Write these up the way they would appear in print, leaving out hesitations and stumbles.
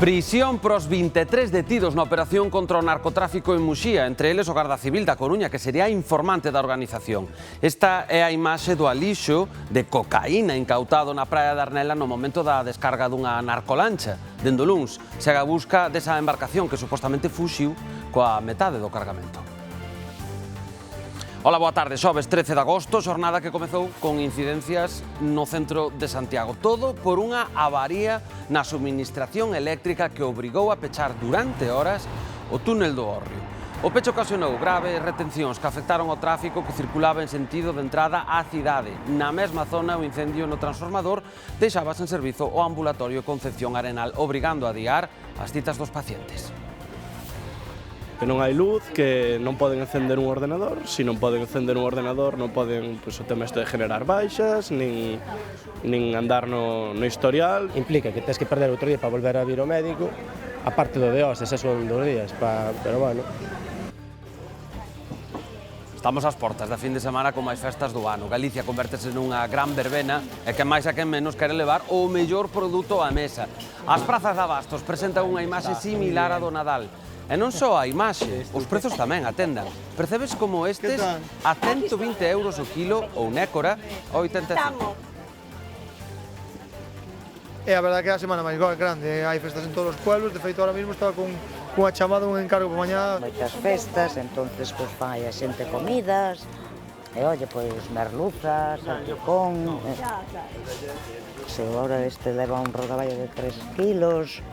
Prisión pros 23 detidos na operación contra o narcotráfico en Muxía, entre eles o Garda Civil da Coruña, que sería informante da organización. Esta é a imaxe do alixo de cocaína incautado na praia de Arnela no momento da descarga dunha narcolancha. Dende o luns, segue a busca desa embarcación que supostamente fuxiu coa metade do cargamento. Ola, boa tarde. Xoves 13 de agosto, xornada que comezou con incidencias no centro de Santiago. Todo por unha avaría na suministración eléctrica que obrigou a pechar durante horas o túnel do Hórreo. O pecho ocasionou graves retencións que afectaron ao tráfico que circulaba en sentido de entrada á cidade. Na mesma zona, o incendio no transformador deixaba sen servizo o ambulatorio Concepción Arenal, obrigando a adiar as citas dos pacientes. Que non hai luz, que non poden encender un ordenador. Se non poden encender un ordenador, non poden, o tema este de generar baixas, nin andar no historial. Implica que tens que perder outro día para volver a vir ao médico, aparte do de hoxe, eses son 2 días, pero bueno. Estamos ás portas da fin de semana con máis festas do ano. Galicia convértese nunha gran verbena e quen máis e quen menos quere levar o mellor produto á mesa. As prazas de abastos presentan unha imaxe similar á do Nadal. E non só a imaxe, os prezos tamén atendan. Percebes como estes a 120 euros o kilo ou nécora a 85. É a verdade que é a semana máis grande, hai festas en todos os pueblos, de feito ahora mesmo estaba cunha chamada, un encargo por mañá. Moitas festas, entonces pues fai a xente comidas, e oye, pois merluzas, salpicón, se agora este leva un rodaballo de 3 kilos.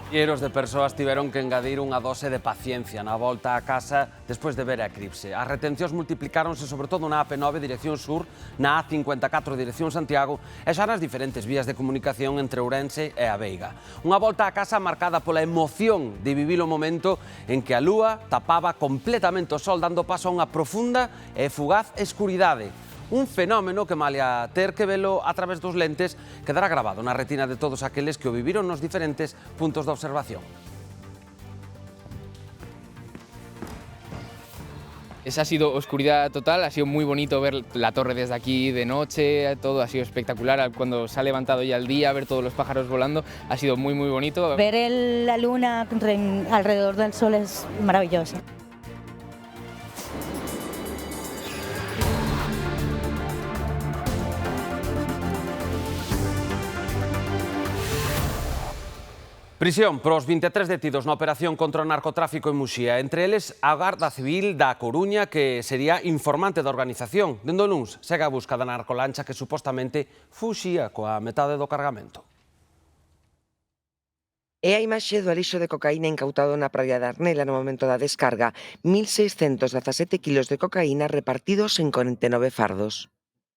Milleiros de persoas tiveron que engadir unha dose de paciencia na volta a casa despois de ver a eclipse. As retencións multiplicáronse sobre todo na AP9 dirección sur, na A54 dirección Santiago e xa nas diferentes vías de comunicación entre Ourense e a Veiga. Unha volta a casa marcada pola emoción de vivir o momento en que a lúa tapaba completamente o sol, dando paso a unha profunda e fugaz escuridade. Un fenómeno que, malia ter que velo a través dos lentes, quedará grabado na retina de todos aqueles que o viviron nos diferentes puntos de observación. Esa ha sido oscuridad total, ha sido muy bonito ver la torre desde aquí de noche, todo ha sido espectacular. Cuando se ha levantado ya el día, ver todos los pájaros volando, ha sido muy bonito. Ver la luna alrededor del sol es maravilloso. Prisión pros 23 detidos na operación contra o narcotráfico en Muxía, entre eles a Garda Civil da Coruña, que sería informante da organización. Dende o luns, segue a busca da narcolancha que supostamente fuxía coa metade do cargamento. É a imaxe do alixo de cocaína incautado na praia de Arnela no momento da descarga, 1.617 kilos de cocaína repartidos en 49 fardos.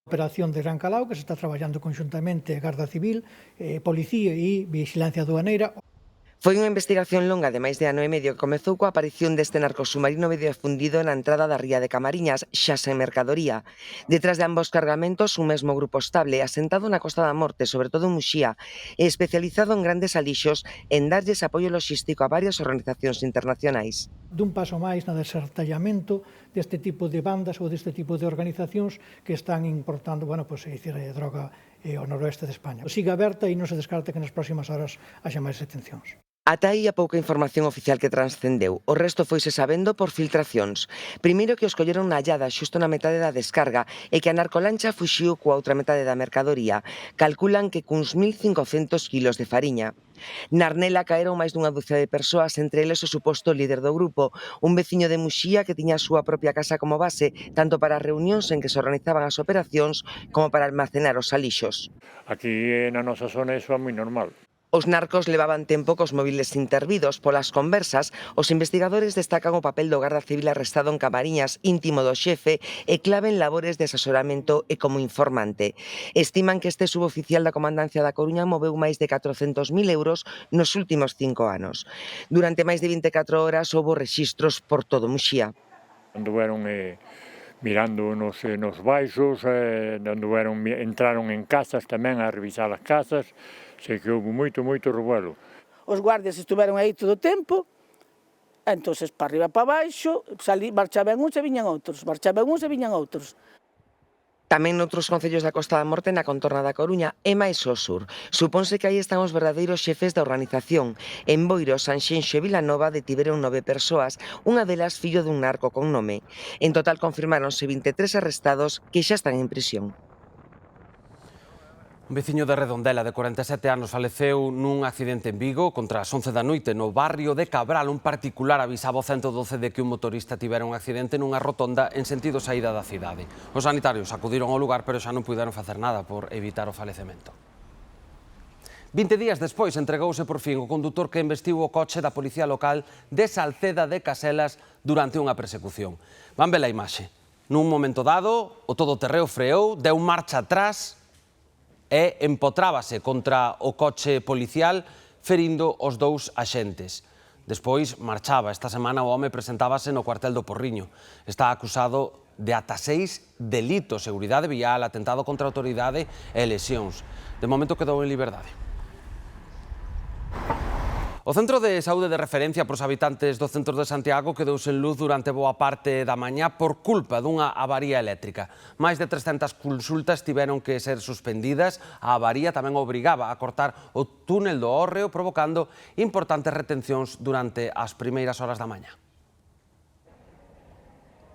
Operación de Gran Calao, que se está traballando conxuntamente Garda Civil, Policía e Vigilancia Aduaneira. Foi unha investigación longa de máis de ano e medio que comezou coa aparición deste narcosubmarino medio afundido na entrada da ría de Camariñas, xa sen mercadoría. Detrás de ambos cargamentos, un mesmo grupo estable, asentado na Costa da Morte, sobre todo en Muxía, e especializado en grandes alixos en darlles apoio logístico a varias organizacións internacionais. Dun paso máis na desertallamento deste tipo de bandas ou deste tipo de organizacións que están importando, droga ao noroeste de España. Siga aberta e non se descarta que nas próximas horas haxa máis detencións. Ata aí a pouca información oficial que transcendeu. O resto foise sabendo por filtracións. Primeiro que os colleron na hallada xusto na metade da descarga e que a narcolancha fuxiu coa outra metade da mercadoría. Calculan que cuns 1.500 kilos de fariña. Na Arnela caeron máis dunha ducia de persoas, entre eles o suposto líder do grupo, un veciño de Muxía que tiña a súa propia casa como base, tanto para as reunións en que se organizaban as operacións como para almacenar os alixos. Aquí na nosa zona iso é moi normal. Os narcos levaban tempo cos móviles intervidos. Polas conversas, os investigadores destacan o papel do Garda Civil arrestado en Camariñas, íntimo do xefe e clave en labores de asesoramento e como informante. Estiman que este suboficial da Comandancia da Coruña moveu máis de 400.000 euros nos últimos 5 anos. Durante máis de 24 horas houbo rexistros por todo Muxía. Anduveron mirando nos baixos, entraron en casas tamén a revisar as casas. Sei que houve moito revuelo. Os guardias estuveron aí todo o tempo, entonces para arriba para baixo, marchaban uns e viñan outros, marchaban uns e viñan outros. Tamén noutros concellos da Costa da Morte na contorna da Coruña e máis ao sur. Suponse que aí están os verdadeiros xefes da organización. En Boiro, Sanxenxo e Vilanova detiveron 9 persoas, unha delas fillo dun narco con nome. En total confirmáronse 23 arrestados que xa están en prisión. Un veciño de Redondela de 47 anos faleceu nun accidente en Vigo contra as 11 da noite no barrio de Cabral. Un particular avisaba ao 112 de que un motorista tivera un accidente nunha rotonda en sentido saída da cidade. Os sanitarios acudiron ao lugar, pero xa non puideron facer nada por evitar o falecemento. 20 días despois entregouse por fin o condutor que investiu o coche da Policía Local de Salceda de Caselas durante unha persecución. Van ver a imaxe. Nun momento dado, o todoterreo freou, deu marcha atrás e empotrábase contra o coche policial, ferindo os 2 axentes. Despois marchaba. Esta semana o home presentábase no cuartel do Porriño. Está acusado de ata 6 delitos: seguridade vial, atentado contra a autoridade e lesións. De momento quedou en liberdade. O Centro de Saúde de referencia para os habitantes do centro de Santiago quedou sen luz durante boa parte da mañá por culpa dunha avaría eléctrica. Máis de 300 consultas tiveron que ser suspendidas. A avaría tamén obrigaba a cortar o túnel do Hórreo, provocando importantes retencións durante as primeiras horas da mañá.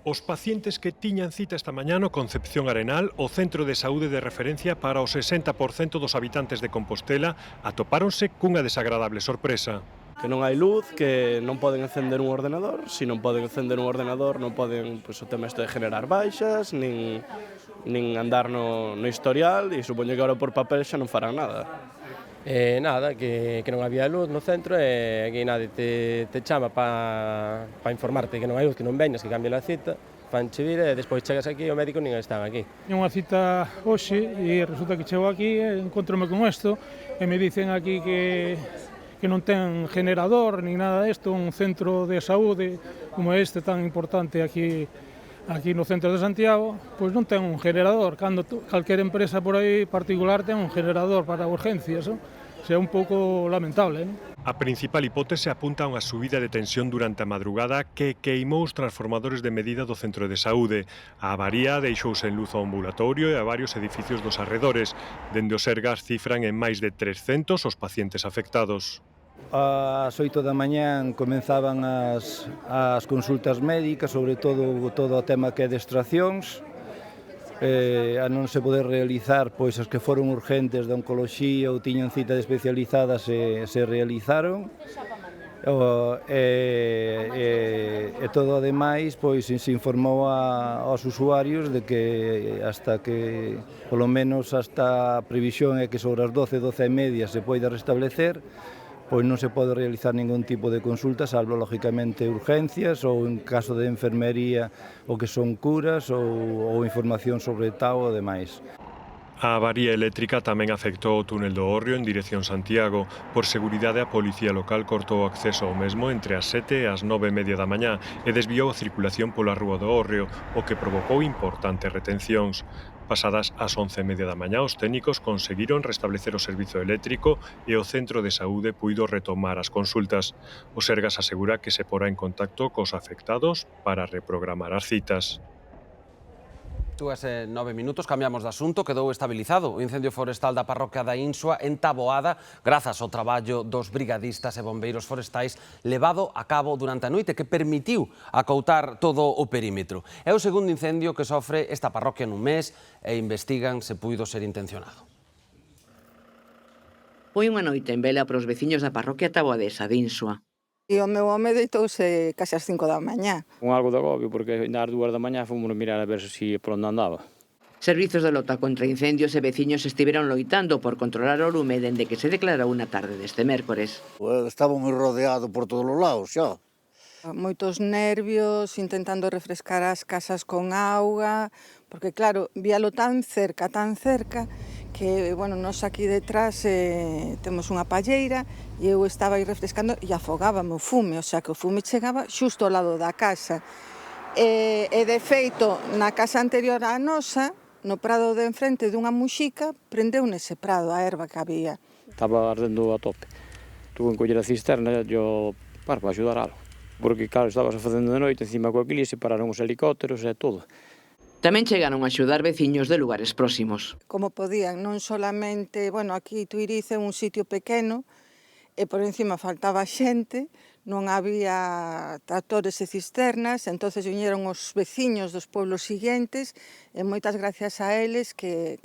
Os pacientes que tiñan cita esta mañá no Concepción Arenal, o centro de saúde de referencia para o 60% dos habitantes de Compostela, atopáronse cunha desagradable sorpresa. Que non hai luz, que non poden encender un ordenador. Se non poden encender un ordenador, non poden, o tema este de generar baixas, nin andar no historial, e supoño que agora por papel xa non farán nada. Nada, que non había luz no centro e aquí nadie te chama para informarte que non hai luz, que non veñas, que cambie a cita, fanche vir e despois chegas aquí e o médico nin están aquí. Tenho unha cita hoxe e resulta que chego aquí e encontrome con isto e me dicen aquí que non ten generador nin nada disto, un centro de saúde como este tan importante aquí no centro de Santiago, pois non ten un generador, cando calquera empresa por aí particular ten un generador para urgencias, non? É un pouco lamentable, non? A principal hipótese apunta a unha subida de tensión durante a madrugada que queimou os transformadores de medida do centro de saúde. A avaría deixouse en luz ao ambulatorio e a varios edificios dos arredores. Dende o Sergas cifran en máis de 300 os pacientes afectados. Ás 8 da mañán comenzaban as consultas médicas, sobre todo o tema que é de extraccións, a non se poder realizar, pois as que foron urgentes de oncoloxía ou tiñan cita especializada se realizaron, e todo ademais pois se informou aos usuarios de que hasta que, polo menos hasta a previsión é que sobre as 12 e media se poida restablecer, pois non se pode realizar ningún tipo de consulta, salvo, lógicamente, urgencias ou, en caso de enfermería, o que son curas ou información sobre tau ou demais. A avaría eléctrica tamén afectou o túnel do Hórreo en dirección Santiago. Por seguridade, a Policía Local cortou o acceso ao mesmo entre as 7 e as 9:30 da mañá e desviou a circulación pola rúa do Hórreo, o que provocou importantes retencións. Pasadas as 11:30 da mañá, os técnicos conseguiron restablecer o servizo eléctrico e o centro de saúde puido retomar as consultas. O Sergas asegura que se porá en contacto cos afectados para reprogramar as citas. 9 minutos, cambiamos de asunto, quedou estabilizado o incendio forestal da parroquia da Insua en Taboada grazas ao traballo dos brigadistas e bombeiros forestais levado a cabo durante a noite que permitiu acoutar todo o perímetro. É o segundo incendio que sofre esta parroquia nun mes e investigan se puido ser intencionado. Foi unha noite en vela para os veciños da parroquia taboadesa de Insua. E o meu home deitouse case ás 5 da mañá. Con algo de agobio, porque ás 2 da mañá fomos mirar a ver se por onde andaba. Servizos de lota contra incendios e veciños estiveron loitando por controlar o lume dende que se declarou unha tarde deste mércores. Estábamos rodeados por todos os lados xa. Moitos nervios, intentando refrescar as casas con auga, porque claro, víalo tan cerca, que, bueno, nós aquí detrás temos unha palleira e eu estaba aí refrescando e afogábame o fume, o sea que o fume chegaba xusto ao lado da casa. E de feito, na casa anterior á nosa, no prado de enfrente dunha muxica, prendeu nese prado a erva que había. Estaba ardendo a tope. Tuve que coller a cisterna para axudar algo. Porque, claro, estabas facendo de noite, encima coa clise, pararon os helicópteros e todo. Tamén chegaron a axudar veciños de lugares próximos. Como podían, non solamente, bueno, aquí Tuiriz é un sitio pequeno, e por encima faltaba xente, non había tractores e cisternas, entonces viñeron os veciños dos pueblos siguientes, e moitas gracias a eles que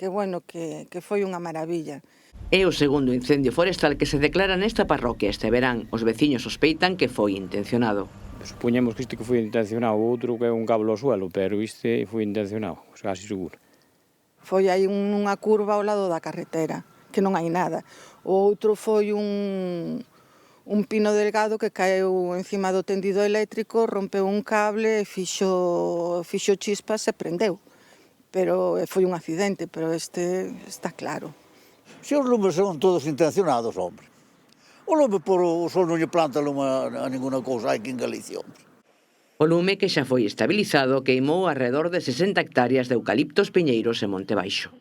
foi unha maravilla. É o segundo incendio forestal que se declara nesta parroquia este verán. Os veciños sospeitan que foi intencionado. Supoñemos que este que foi intencionado, o outro que é un cable ao suelo, pero este foi intencionado, casi seguro. Foi aí unha curva ao lado da carretera, que non hai nada. O outro foi un pino delgado que caeu encima do tendido eléctrico, rompeu un cable, fixo chispas e prendeu. Pero foi un accidente, pero este está claro. Se os lumes son todos intencionados, hombre. O lume por o sol non lle planta lume a ninguna cousa aquí en Galicia, hombre. O lume que xa foi estabilizado queimou alrededor de 60 hectáreas de eucaliptos, piñeiros e monte baixo.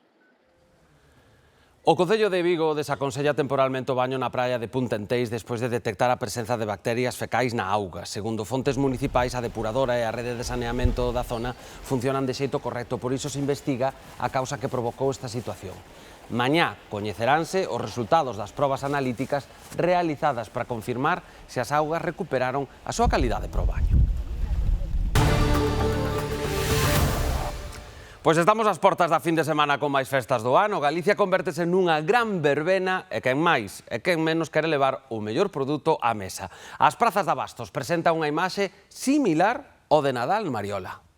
O Concello de Vigo desaconsella temporalmente o baño na praia de Puntenteis despois de detectar a presenza de bacterias fecais na auga. Segundo fontes municipais, a depuradora e a rede de saneamento da zona funcionan de xeito correcto, por iso se investiga a causa que provocou esta situación. Mañá coñeceranse os resultados das probas analíticas realizadas para confirmar se as augas recuperaron a súa calidade pro baño. Pois estamos ás portas da fin de semana con máis festas do ano. Galicia convértese nunha gran verbena e quen máis e quen menos quere levar o mellor produto á mesa. As prazas de abastos presentan unha imaxe similar ao de Nadal, Mariola.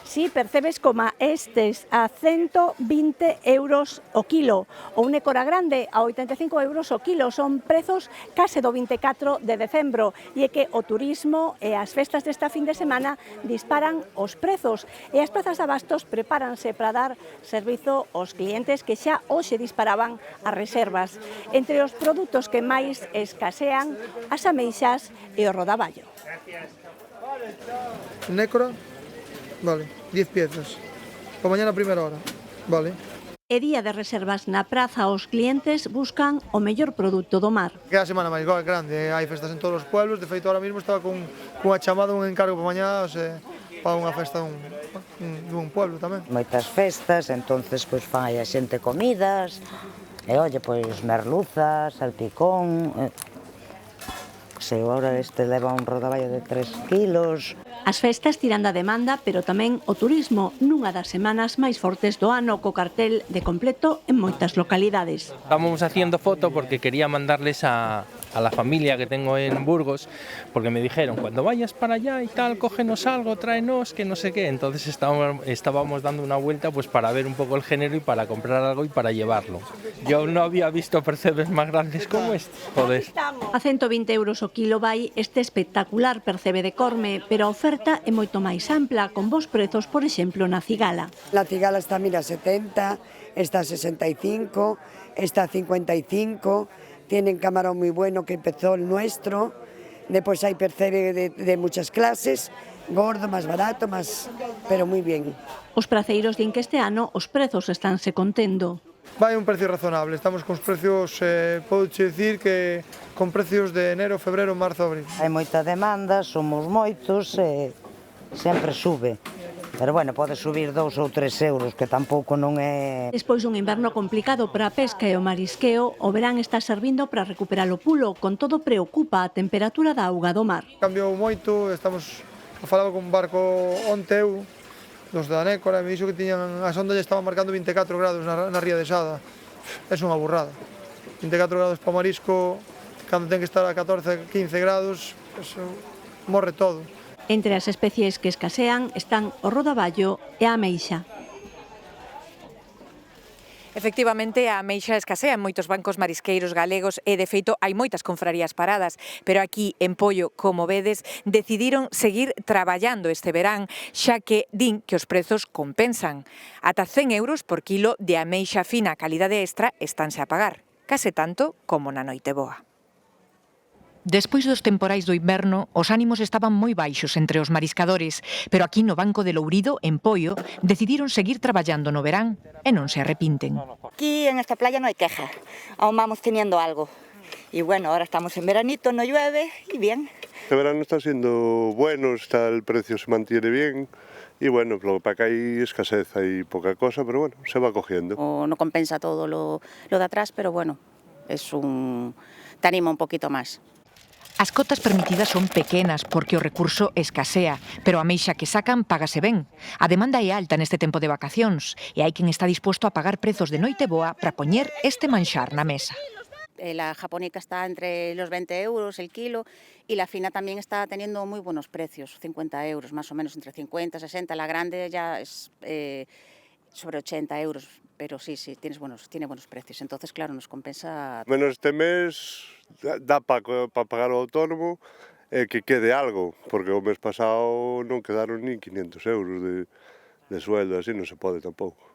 Si percebes como estes a 120 euros o kilo, ou un Écora grande a 85 euros o kilo, son prezos case do 24 de decembro, e é que o turismo e as festas desta fin de semana disparan os prezos, e as plazas de abastos prepáranse para dar servizo aos clientes que xa hoxe disparaban as reservas. Entre os produtos que máis escasean, as ameixas e o rodaballo. Nécora, vale, 10 piezas. Para mañana a primeira hora, vale. E día de reservas na praza, os clientes buscan o mellor produto do mar. Que a semana máis grande, hai festas en todos os pueblos, de feito ahora mesmo estaba cunha chamada, un encargo para mañá, para unha festa dun pueblo tamén. Moitas festas, entonces pois fai a xente comidas, e olle, pois merluzas, salpicón, se agora este leva un rodaballo de 3 kilos. As festas tiran da demanda, pero tamén o turismo nunha das semanas máis fortes do ano, co cartel de completo en moitas localidades. Estábamos haciendo foto porque quería mandarles a la familia que tengo en Burgos, porque me dijeron, cuando vayas para allá y tal, cógenos algo, tráenos, que no sé qué. Entonces estábamos dando una vuelta pues para ver un poco el género y para comprar algo y para llevarlo. Yo no había visto percebes más grandes como este, joder. A 120 euros o kilo vai este espectacular percebe de Corme, pero a oferta é moito máis ampla, con bons prezos, por exemplo, na cigala. La cigala está, mira, 70, está 65, está 55, tienen camarón muy bueno que empezó el nuestro, después hay percebe de muchas clases, gordo, más barato, pero muy bien. Os praceiros din que este ano os prezos estánse contendo. Vai un precio razonable, estamos con precios, podo dicir que con precios de enero, febrero, marzo, abril. Hai moita demanda, somos moitos e sempre sube. Pero bueno, pode subir 2 ou 3 euros, que tampouco non é... Despois dun inverno complicado para a pesca e o marisqueo, o verán está servindo para recuperar o pulo, con todo preocupa a temperatura da auga do mar. Cambiou moito, falaba con un barco onte eu, dos da Nécora, me dixo que tiñan, as ondas estaban marcando 24 grados na ría de Sada. É unha burrada. 24 grados para o marisco, cando ten que estar a 14, 15 grados, morre todo. Entre as especies que escasean están o rodaballo e a ameixa. Efectivamente, a ameixa escasea en moitos bancos marisqueiros galegos e, de feito, hai moitas confrarías paradas. Pero aquí, en Poio, como vedes, decidiron seguir traballando este verán, xa que din que os prezos compensan. Ata 100 euros por kilo de ameixa fina calidade extra estánse a pagar, case tanto como na Noiteboa. Despois dos temporais do inverno, os ánimos estaban moi baixos entre os mariscadores, pero aquí no Banco de Lourido, en Poio, decidiron seguir traballando no verán e non se arrepinten. Aquí en esta playa non hai queja, aún vamos teniendo algo. Y bueno, ahora estamos en veranito, no llueve y bien. Este verano está siendo bueno, el precio se mantiene bien y bueno, lo que pasa que hay escasez, hay poca cosa, pero bueno, se va cogiendo. No compensa todo lo de atrás, pero bueno, te anima un poquito más. As cotas permitidas son pequenas porque o recurso escasea, pero a ameixa que sacan págase ben. A demanda é alta neste tempo de vacacións e hai quen está disposto a pagar prezos de noite boa para poñer este manxar na mesa. La japonica está entre los 20 euros el kilo y la fina también está teniendo muy buenos precios, 50 euros, más o menos entre 50 y 60. La grande ya es sobre 80 euros, pero sí, tiene buenos precios. Entonces, claro, nos compensa. Menos este mes dá para pagar o autónomo que quede algo, porque o mes pasado non quedaron ni 500 euros de sueldo, así non se pode tampouco.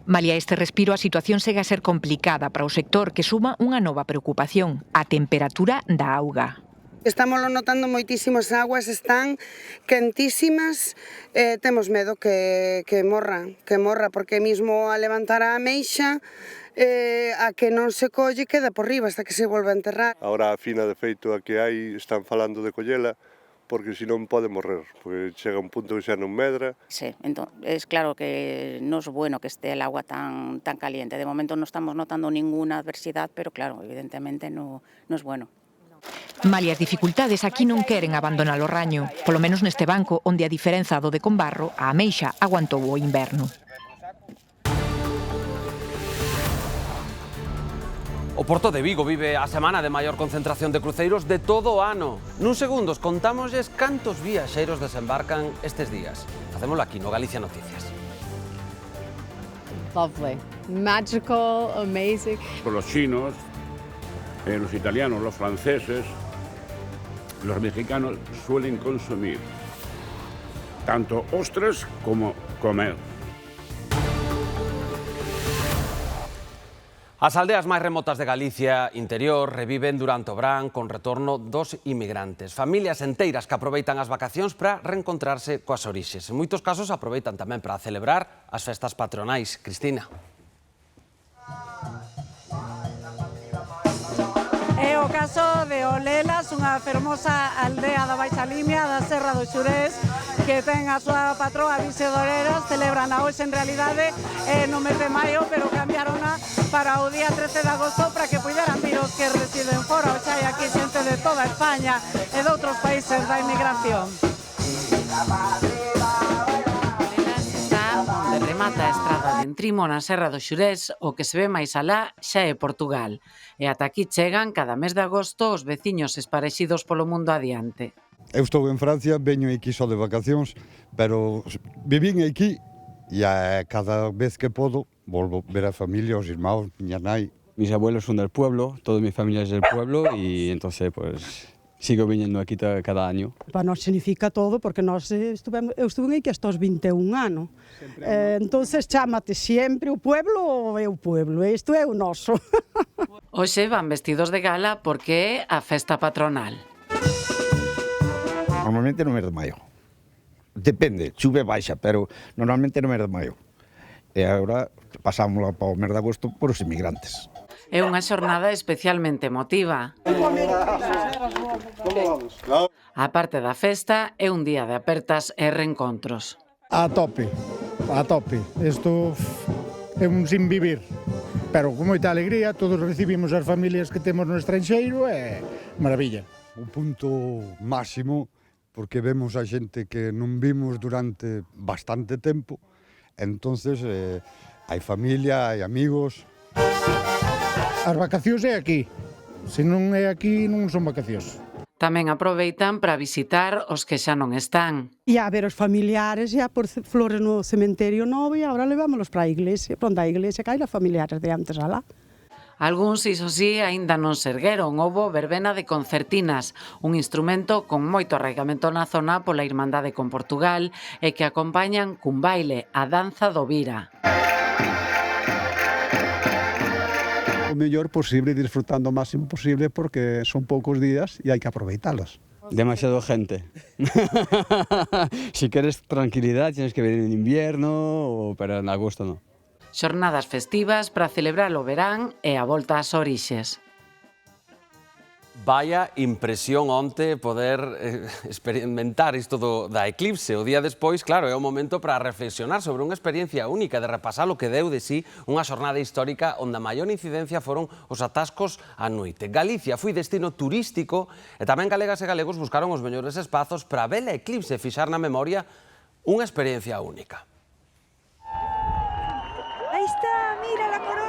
Malia este respiro, a situación segue a ser complicada para o sector que suma unha nova preocupación, a temperatura da auga. Estamos notando moitísimo, as aguas están quentísimas, temos medo que morra, porque mesmo a levantar a ameixa, a que non se colle queda por riba hasta que se volve a enterrar. Ahora a fina de feito a que hai están falando de collela, porque si non pode morrer, porque chega un punto que xa non medra. Sí, es claro que no es bueno que esté el agua tan caliente. De momento no estamos notando ninguna adversidad, pero claro, evidentemente no es bueno. Malia as dificultades, aquí non queren abandonar o raño, polo menos neste banco onde a diferenza do de Conbarro, a ameixa aguantou o inverno. O Porto de Vigo vive a semana de maior concentración de cruceiros de todo o ano. Nuns segundos contámosles cantos viaxeiros desembarcan estes días. Facémolo aquí no Galicia Noticias. Lovely, magical, amazing. Por los chinos, los italianos, los franceses, los mexicanos suelen consumir tanto ostras como comer. As aldeas máis remotas de Galicia interior reviven durante o verán con retorno dos inmigrantes. Familias enteiras que aproveitan as vacacións para reencontrarse coas orixes. En moitos casos aproveitan tamén para celebrar as festas patronais. Cristina. É o caso de Olelas, unha fermosa aldea da Baixa Limia da Serra do Xurés, que ten a súa patroa Virxe de Oreras, celebran a hoxe en realidade no mes de maio, pero cambiarona para o día 13 de agosto para que puderan vir os que residen fora. Hoxe hai aquí xente de toda España e de outros países da inmigración. Olelas está onde remata a estrada de Entrimo na Serra do Xurés, o que se ve máis alá xa é Portugal. E ata aquí chegan cada mes de agosto os veciños esparexidos polo mundo adiante. Eu estou en Francia, veño aquí só de vacacións, pero vivín aquí e cada vez que podo volvo ver a familia, os irmãos, miña nai. Mis abuelos son del pueblo, toda mi familia es del pueblo y entonces pues sigo viniendo aquí cada año. Para nós significa todo porque eu estuve aquí hasta os 21 anos. Entonces chámate sempre o pueblo é o pueblo, isto é o noso. Hoxe van vestidos de gala porque é a festa patronal. Normalmente no mes de maio. Depende, chove baixa, pero normalmente no mes de maio. E agora pasámosla para o mes de agosto por os inmigrantes. É unha xornada especialmente emotiva. A parte da festa, é un día de apertas e reencontros. A tope. Isto é un sin vivir. Pero con moita alegría, todos recibimos as familias que temos no estranxeiro e maravilla. Un punto máximo, porque vemos a xente que non vimos durante bastante tempo, entonces hai familia, hai amigos. As vacacións é aquí, se non é aquí non son vacacións. Tamén aproveitan para visitar os que xa non están. E a ver os familiares, e a por flores no cementerio novo, e agora levámonos para a iglesia, para onde a iglesia que hai os familiares de antes alá. Algúns, iso sí, aínda non se ergueron. Houbo verbena de concertinas, un instrumento con moito arraigamento na zona pola Irmandade con Portugal e que acompañan cun baile, a danza do Vira. O mellor posible, disfrutando o máximo posible porque son poucos días e hai que aproveitalos. Demasiado gente. Si queres tranquilidad tienes que venir en invierno, pero en agosto no. Xornadas festivas para celebrar o verán e a volta ás orixes. Vaya impresión onte poder experimentar isto da eclipse. O día despois, claro, é o momento para reflexionar sobre unha experiencia única, de repasar o que deu de sí unha xornada histórica onde a maior incidencia foron os atascos á noite. Galicia foi destino turístico e tamén galegas e galegos buscaron os mellores espazos para ver a eclipse e fixar na memoria unha experiencia única. Aí está, mira la corona.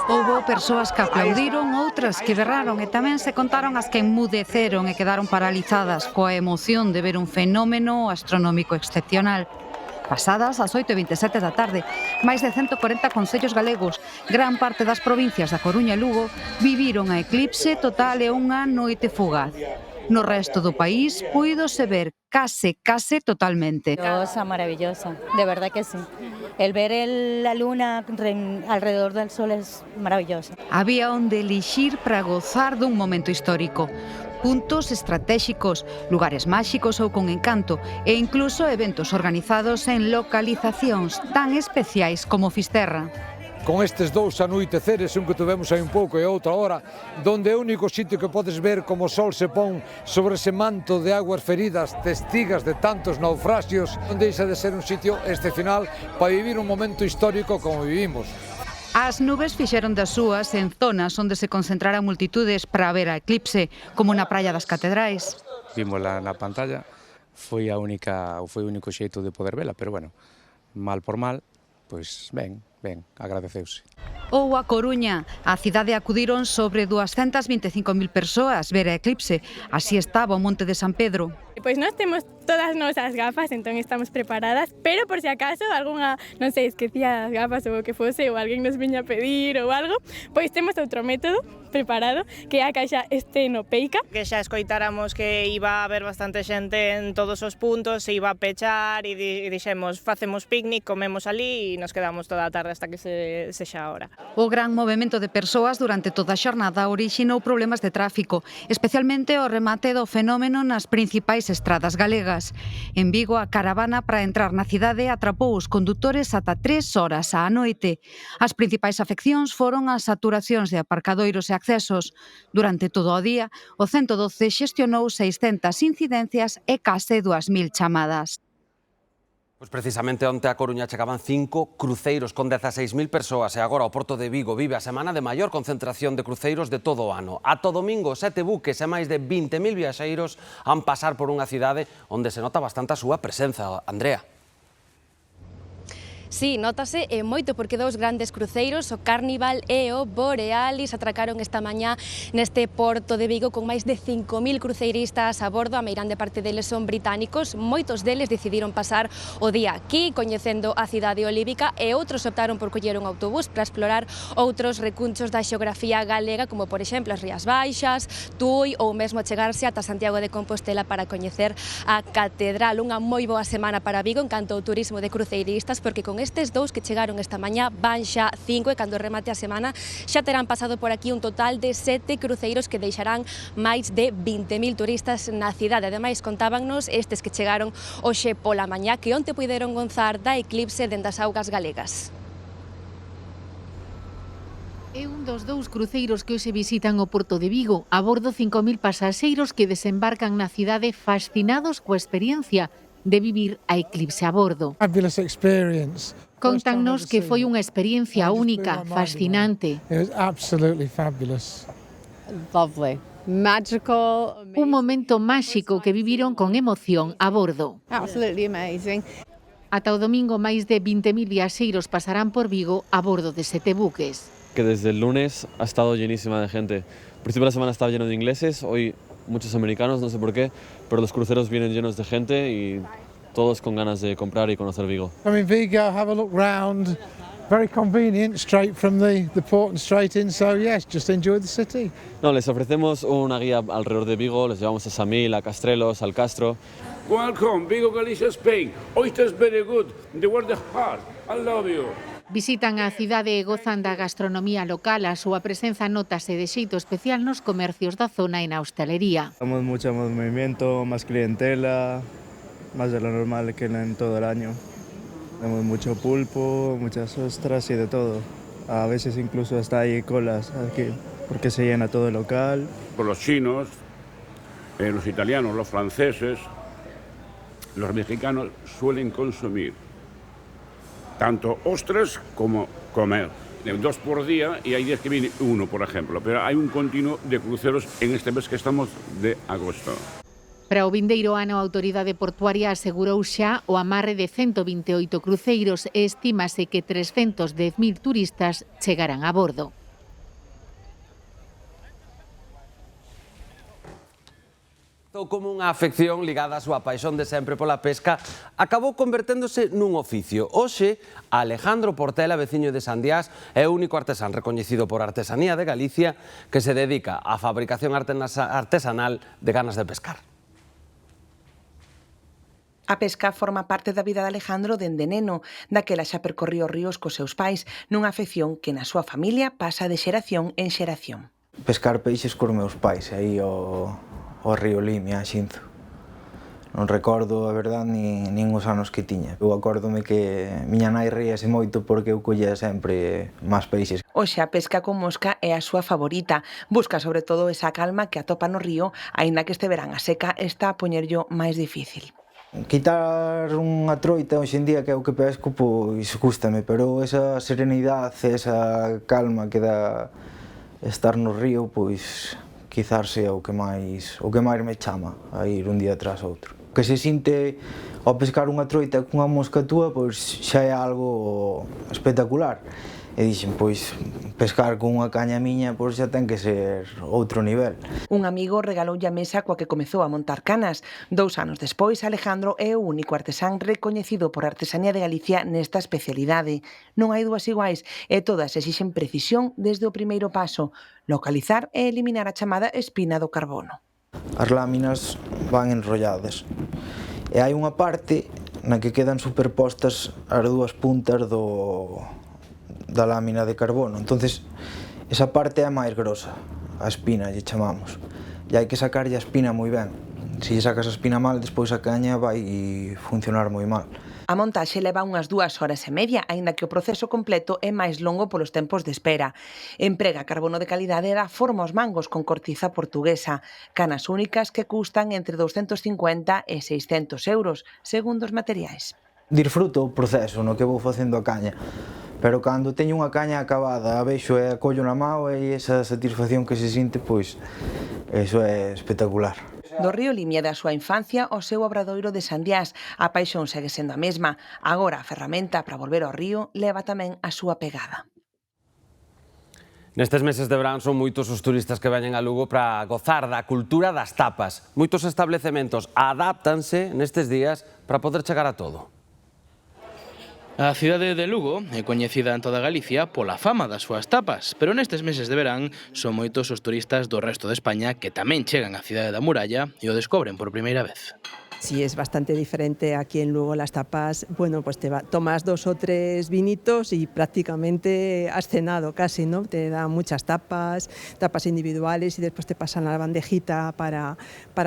Houbo persoas que aplaudiron, outras que berraron e tamén se contaron as que enmudeceron e quedaron paralizadas coa emoción de ver un fenómeno astronómico excepcional. Pasadas as 8:27 da tarde, máis de 140 concellos galegos, gran parte das provincias da Coruña e Lugo, viviron a eclipse total e unha noite fugaz. No resto do país, puídose ver case totalmente. Maravillosa, de verdad que sí. El ver la luna alrededor del sol es maravilloso. Había onde elixir para gozar dun momento histórico. Puntos estratéxicos, lugares máxicos ou con encanto e incluso eventos organizados en localizacións tan especiais como Fisterra. Con estes dous anoiteceres, un que tuvemos aí un pouco e outra hora, donde é o único sitio que podes ver como o sol se pon sobre ese manto de aguas feridas, testigas de tantos naufraxios, onde deixa de ser un sitio excepcional para vivir un momento histórico como vivimos. As nubes fixeron das súas en zonas onde se concentraran multitudes para ver a eclipse, como na Praia das Catedrais. Vímola na pantalla, foi o único xeito de poder vela, pero bueno, mal por mal, pois ben, agradeceuse. Ou a Coruña, a cidade acudiron sobre 225.000 persoas ver a eclipse. Así estaba o Monte de San Pedro. Pois nós temos todas nosas gafas, entón estamos preparadas, pero por si acaso algunha, non sei, esquecía as gafas ou o que fose, ou alguén nos viña a pedir ou algo, pois temos outro método preparado, que é a caixa estenopeica. Que xa escoitáramos que iba a haber bastante xente en todos os puntos, se iba a pechar e dixemos, facemos picnic, comemos ali e nos quedamos toda a tarde hasta que sexa a hora. O gran movemento de persoas durante toda a xornada orixinou problemas de tráfico, especialmente o remate do fenómeno nas principais estradas galegas. En Vigo, a caravana para entrar na cidade atrapou os condutores ata 3 horas á noite. As principais afeccións foron as saturacións de aparcadoiros e accesos. Durante todo o día, o 112 xestionou 600 incidencias e case 2.000 chamadas. Pois precisamente onte a Coruña chegaban 5 cruceiros con 16.000 persoas e agora o Porto de Vigo vive a semana de maior concentración de cruceiros de todo o ano. Ata o domingo, 7 buques e máis de 20.000 viaxeiros han pasar por unha cidade onde se nota bastante a súa presenza. Andrea. Sí, notase moito porque dous grandes cruceiros, o Carnival e o Borealis, atracaron esta mañá neste Porto de Vigo con máis de 5.000 cruceiristas a bordo. A meirande parte deles son británicos, moitos deles decidiron pasar o día aquí, coñecendo a cidade olívica, e outros optaron por coller un autobús para explorar outros recunchos da xeografía galega, como por exemplo as Rías Baixas, Tui ou mesmo chegarse ata Santiago de Compostela para coñecer a Catedral. Unha moi boa semana para Vigo en canto ao turismo de cruceiristas, porque con estes dous que chegaron esta mañá van xa 5 e cando remate a semana xa terán pasado por aquí un total de 7 cruceiros que deixarán máis de 20.000 turistas na cidade. Ademais, contábannos estes que chegaron hoxe pola mañá que onte puideron gozar da eclipse dende as augas galegas. É un dos dous cruceiros que hoxe visitan o Porto de Vigo. A bordo 5.000 pasaxeiros que desembarcan na cidade fascinados coa experiencia de vivir a eclipse a bordo. Contannos que foi unha experiencia única, fascinante. Lovely. Magical. Un momento máxico que viviron con emoción a bordo. Absolutely amazing. Ata o domingo, máis de 20.000 viaxeiros pasarán por Vigo a bordo de 7 buques. Que desde el lunes ha estado llenísima de gente. Al principio de la semana estaba lleno de ingleses, hoy muchos americanos, no sé por qué, pero los cruceros vienen llenos de gente y todos con ganas de comprar y conocer Vigo. I mean, Vigo, have a look round, very convenient, straight from the port and straight in, so yes, just enjoy the city. No, les ofrecemos una guía alrededor de Vigo, les llevamos a Samil, a Castrelos, al Castro. Welcome, Vigo, Galicia, Spain. Oysters very good, they were the heart, I love you. Visitan a cidade e gozan da gastronomía local. A súa presenza notase de xeito especial nos comercios da zona e na hostelería. Tenemos mucho más movimiento, más clientela, más de lo normal que en todo el año. Tenemos mucho pulpo, muchas ostras y de todo. A veces incluso hasta hay colas aquí, porque se llena todo el local. Por los chinos, los italianos, los franceses, los mexicanos suelen consumir tanto ostras como comer. 2 por día y hay días que viene 1, por ejemplo, pero hay un continuo de cruceros en este mes que estamos de agosto. Para o vindeiro ano, a autoridade portuaria asegurou xa o amarre de 128 cruceiros e estímase que 310.000 turistas chegarán a bordo. Como unha afección ligada á súa paixón de sempre pola pesca, acabou converténdose nun oficio. Hoxe, Alejandro Portela, veciño de Sandiás, é o único artesán recoñecido por Artesanía de Galicia que se dedica á fabricación artesanal de ganas de pescar. A pesca forma parte da vida de Alejandro dende neno, daquela xa percorriu os ríos cos seus pais, nunha afección que na súa familia pasa de xeración en xeración. Pescar peixes cos meus pais, aí ao río Limia, a Xinzo. Non recordo, a verdade, nin os anos que tiña. Eu acórdome que miña nai ríase moito porque eu collía sempre máis peixes. Hoxe a pesca con mosca é a súa favorita. Busca sobre todo esa calma que atopa no río, aínda que este verán a seca está a poñerllo máis difícil. Quitar unha troita hoxe en día que é o que pesco, pois gústame, pero esa serenidade, esa calma que dá estar no río, pois quizás sea o que máis me chama a ir un día tras outro. O que se sinte ao pescar unha troita cunha mosca túa, pois xa é algo espectacular. E dixen, pois, pescar con unha caña miña, pois xa ten que ser outro nivel. Un amigo regaloulle a mesa coa que comezou a montar canas. 2 anos despois, Alejandro é o único artesán recoñecido por Artesanía de Galicia nesta especialidade. Non hai dúas iguais e todas exixen precisión desde o primeiro paso, localizar e eliminar a chamada espina do carbono. As láminas van enrolladas e hai unha parte na que quedan superpostas as dúas puntas da lámina de carbono. Entonces, esa parte é a máis grosa, a espina, lle chamamos. E hai que sacarlle a espina moi ben. Se lle sacas a espina mal, despois a caña vai funcionar moi mal. A montaxe leva unhas 2 horas e media, aínda que o proceso completo é máis longo polos tempos de espera. Emprega carbono de calidade e dá forma aos mangos con cortiza portuguesa. Canas únicas que custan entre 250 e 600 euros, segundo os materiais. Disfruto o proceso no que vou facendo a caña, pero cando teño unha caña acabada, a vexo e a collo na mao e esa satisfacción que se sinte, pois, eso é espectacular. Do río Limia da súa infancia ao seu obradoiro de Sandiás, a paixón segue sendo a mesma. Agora a ferramenta para volver ao río leva tamén a súa pegada. Nestes meses de verán son moitos os turistas que veñen a Lugo para gozar da cultura das tapas. Moitos establecementos adáptanse nestes días para poder chegar a todo. A cidade de Lugo é coñecida en toda Galicia pola fama das súas tapas, pero nestes meses de verán son moitos os turistas do resto de España que tamén chegan á cidade da Muralla e o descobren por primeira vez. Sí, es bastante diferente aquí en Lugo las tapas. Bueno, pues tomas 2 o 3 vinitos y prácticamente has cenado casi, ¿no? Te dan muchas tapas individuales y después te pasan a la bandejita para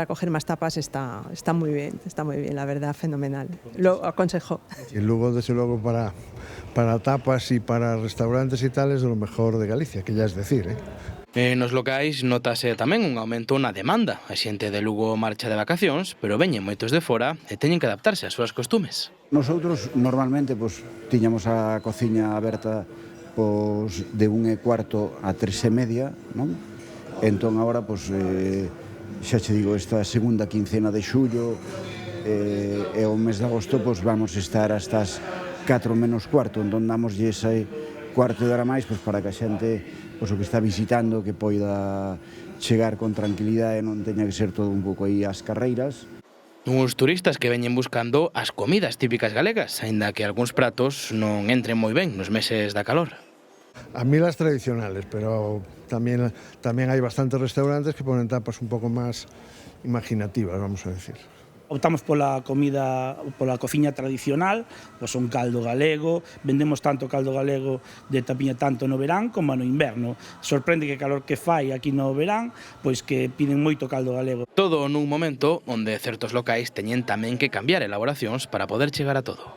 coger más tapas. Está muy bien, la verdad, fenomenal. Lo aconsejo. Y Lugo, desde luego, para tapas y para restaurantes y tal es de lo mejor de Galicia, que ya es decir, ¿eh? Nos locais notase tamén un aumento na demanda. A xente de Lugo marcha de vacacións, pero veñen moitos de fora e teñen que adaptarse ás súas costumes. Nosotros normalmente tiñamos a cociña aberta de 1:15 a 3:30, non? Entón agora, xa che digo, esta segunda quincena de xullo e o mes de agosto vamos estar hasta as 4 menos cuarto, entón damoslle ese cuarto de hora máis para que a xente o que está visitando que poida chegar con tranquilidade e non teña que ser todo un pouco aí ás carreiras. Uns turistas que veñen buscando as comidas típicas galegas, aínda que algúns pratos non entren moi ben nos meses da calor. A mí las tradicionales, pero también hay bastantes restaurantes que ponen tapas un poco más imaginativas, vamos a decir. Optamos pola cociña tradicional, un caldo galego, vendemos tanto caldo galego de tapiña tanto no verán como no inverno. Sorprende que calor que fai aquí no verán, pois que piden moito caldo galego. Todo nun momento onde certos locais teñen tamén que cambiar elaboracións para poder chegar a todo.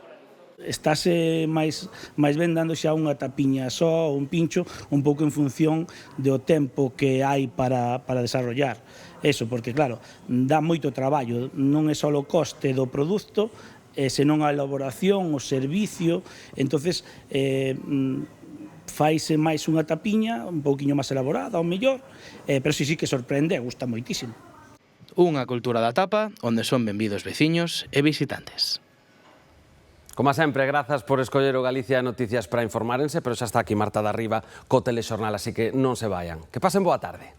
Estáse máis ben dando xa unha tapiña só ou un pincho un pouco en función do tempo que hai para desarrollar. Eso, porque claro, dá moito traballo, non é só o coste do produto, senón a elaboración, o servicio, entonces faise máis unha tapiña un pouquiño máis elaborada, ao mellor, pero sí que sorprende, gusta moitísimo. Unha cultura da tapa onde son benvidos veciños e visitantes. Como sempre, grazas por escoller o Galicia Noticias para informárense, pero xa está aquí Marta Darriba co Telexornal, así que non se vayan. Que pasen boa tarde.